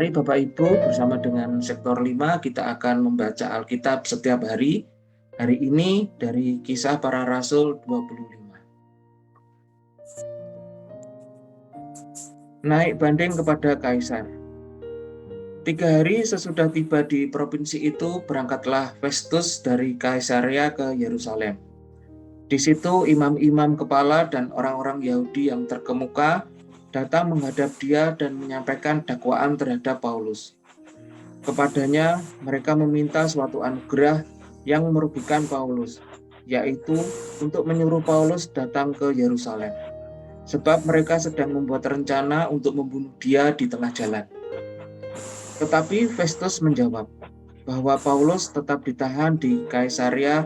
Mari Bapak Ibu bersama dengan Sektor 5 kita akan membaca Alkitab setiap hari. Hari ini dari Kisah Para Rasul 25. Naik banding kepada Kaisar. 3 hari sesudah tiba di provinsi itu, berangkatlah Festus dari Kaisarea ke Yerusalem. Di situ imam-imam kepala dan orang-orang Yahudi yang terkemuka datang menghadap dia dan menyampaikan dakwaan terhadap Paulus. Kepadanya mereka meminta suatu anugerah yang merugikan Paulus, yaitu untuk menyuruh Paulus datang ke Yerusalem, sebab mereka sedang membuat rencana untuk membunuh dia di tengah jalan. Tetapi Festus menjawab bahwa Paulus tetap ditahan di Kaisarea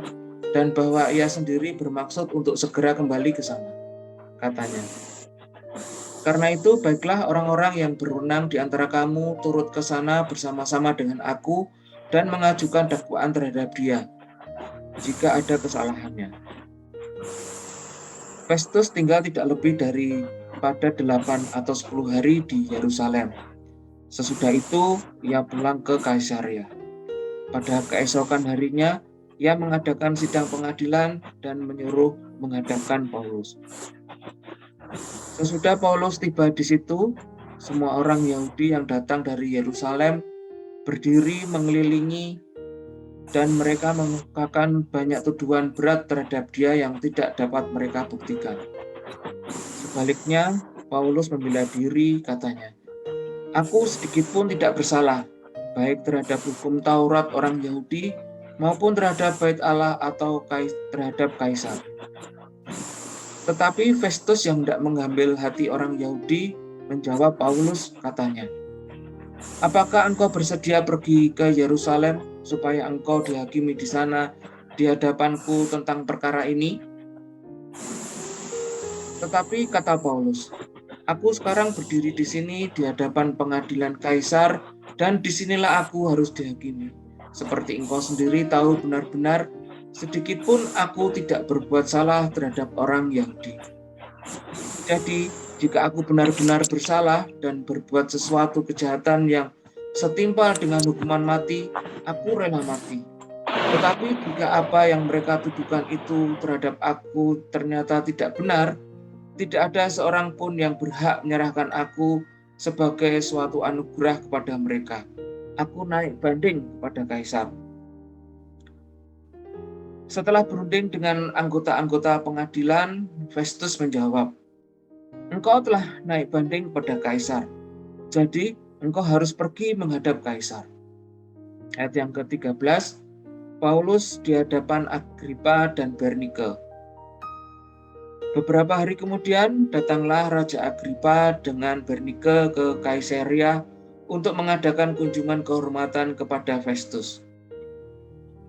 dan bahwa ia sendiri bermaksud untuk segera kembali ke sana, katanya. Karena itu, baiklah orang-orang yang berwenang di antara kamu turut ke sana bersama-sama dengan aku dan mengajukan dakwaan terhadap dia, jika ada kesalahannya. Festus tinggal tidak lebih daripada 8 atau 10 hari di Yerusalem. Sesudah itu, ia pulang ke Kaisarea. Pada keesokan harinya, ia mengadakan sidang pengadilan dan menyuruh menghadapkan Paulus. Sesudah Paulus tiba di situ, semua orang Yahudi yang datang dari Yerusalem berdiri mengelilingi dan mereka mengemukakan banyak tuduhan berat terhadap dia yang tidak dapat mereka buktikan. Sebaliknya, Paulus membela diri, katanya, "Aku sedikit pun tidak bersalah, baik terhadap hukum Taurat orang Yahudi maupun terhadap Bait Allah atau terhadap Kaisar." Tetapi Festus yang tidak mengambil hati orang Yahudi menjawab Paulus, katanya, "Apakah engkau bersedia pergi ke Yerusalem supaya engkau dihakimi di sana di hadapanku tentang perkara ini?" Tetapi kata Paulus, "Aku sekarang berdiri di sini di hadapan pengadilan Kaisar dan disinilah aku harus dihakimi. Seperti engkau sendiri tahu benar-benar, sedikit pun aku tidak berbuat salah terhadap orang Yahudi. Jadi, jika aku benar-benar bersalah dan berbuat sesuatu kejahatan yang setimpal dengan hukuman mati, aku rela mati. Tetapi jika apa yang mereka tuduhkan itu terhadap aku ternyata tidak benar, tidak ada seorang pun yang berhak menyerahkan aku sebagai suatu anugerah kepada mereka. Aku naik banding kepada Kaisar." Setelah berunding dengan anggota-anggota pengadilan, Festus menjawab, "Engkau telah naik banding pada Kaisar, jadi engkau harus pergi menghadap Kaisar." Ayat yang ke-13, Paulus di hadapan Agripa dan Bernike. Beberapa hari kemudian datanglah Raja Agripa dengan Bernike ke Kaisarea untuk mengadakan kunjungan kehormatan kepada Festus.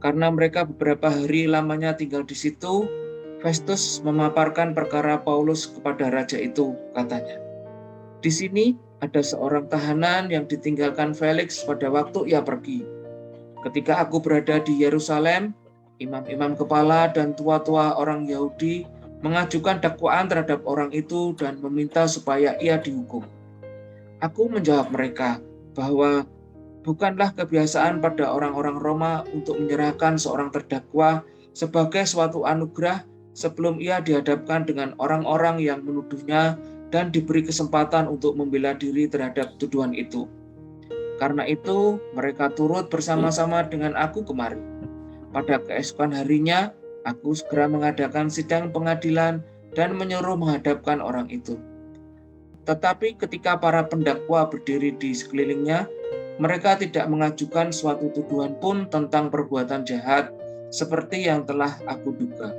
Karena mereka beberapa hari lamanya tinggal di situ, Festus memaparkan perkara Paulus kepada raja itu, katanya, "Di sini ada seorang tahanan yang ditinggalkan Felix pada waktu ia pergi. Ketika aku berada di Yerusalem, imam-imam kepala dan tua-tua orang Yahudi mengajukan dakwaan terhadap orang itu dan meminta supaya ia dihukum. Aku menjawab mereka bahwa bukanlah kebiasaan pada orang-orang Roma untuk menyerahkan seorang terdakwa sebagai suatu anugerah sebelum ia dihadapkan dengan orang-orang yang menuduhnya dan diberi kesempatan untuk membela diri terhadap tuduhan itu. Karena itu, mereka turut bersama-sama dengan aku kemari. Pada keesokan harinya, aku segera mengadakan sidang pengadilan dan menyuruh menghadapkan orang itu. Tetapi ketika para pendakwa berdiri di sekelilingnya, mereka tidak mengajukan suatu tuduhan pun tentang perbuatan jahat seperti yang telah aku duga.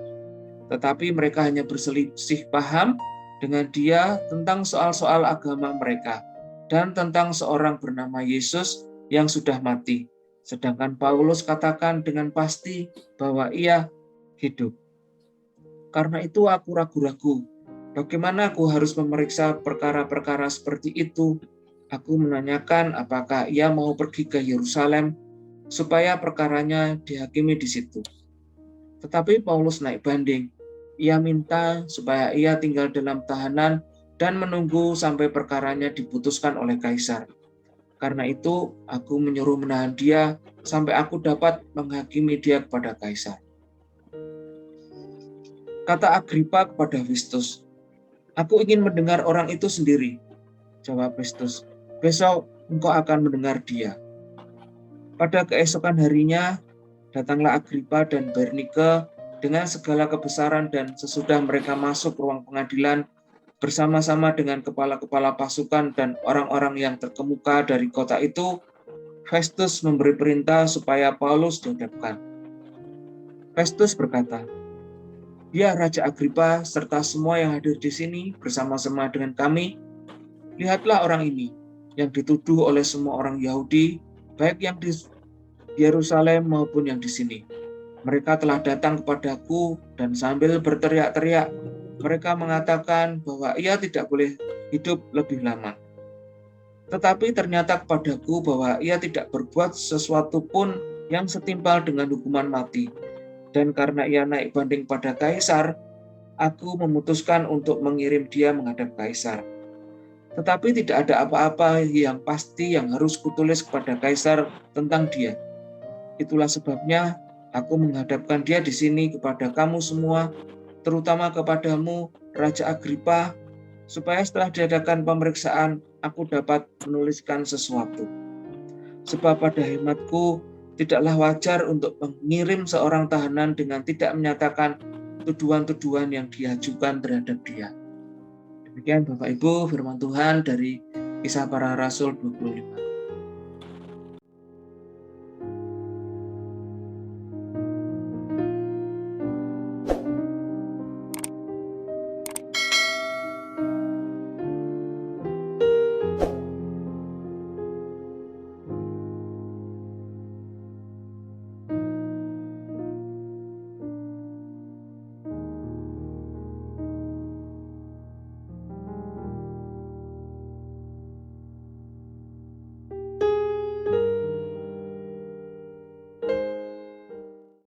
Tetapi mereka hanya berselisih paham dengan dia tentang soal-soal agama mereka dan tentang seorang bernama Yesus yang sudah mati. Sedangkan Paulus katakan dengan pasti bahwa ia hidup. Karena itu aku ragu-ragu. Bagaimana aku harus memeriksa perkara-perkara seperti itu? Aku menanyakan apakah ia mau pergi ke Yerusalem supaya perkaranya dihakimi di situ. Tetapi Paulus naik banding. Ia minta supaya ia tinggal dalam tahanan dan menunggu sampai perkaranya diputuskan oleh Kaisar. Karena itu, aku menyuruh menahan dia sampai aku dapat menghakimi dia kepada Kaisar. Kata Agripa kepada Festus, "Aku ingin mendengar orang itu sendiri." Jawab Festus, "Besok engkau akan mendengar dia." Pada keesokan harinya, datanglah Agripa dan Bernike dengan segala kebesaran, dan sesudah mereka masuk ruang pengadilan bersama-sama dengan kepala-kepala pasukan dan orang-orang yang terkemuka dari kota itu, Festus memberi perintah supaya Paulus dihadapkan. Festus berkata, "Ya Raja Agripa serta semua yang hadir di sini bersama-sama dengan kami, lihatlah orang ini yang dituduh oleh semua orang Yahudi, baik yang di Yerusalem maupun yang di sini. Mereka telah datang kepadaku dan sambil berteriak-teriak, mereka mengatakan bahwa ia tidak boleh hidup lebih lama. Tetapi ternyata kepadaku bahwa ia tidak berbuat sesuatu pun yang setimpal dengan hukuman mati. Dan karena ia naik banding pada Kaisar, aku memutuskan untuk mengirim dia menghadap Kaisar. Tetapi tidak ada apa-apa yang pasti yang harus kutulis kepada Kaisar tentang dia. Itulah sebabnya aku menghadapkan dia di sini kepada kamu semua, terutama kepadamu, Raja Agripa, supaya setelah diadakan pemeriksaan, aku dapat menuliskan sesuatu. Sebab pada hematku, tidaklah wajar untuk mengirim seorang tahanan dengan tidak menyatakan tuduhan-tuduhan yang diajukan terhadap dia. Demikian Bapak Ibu firman Tuhan dari Kisah Para Rasul 25.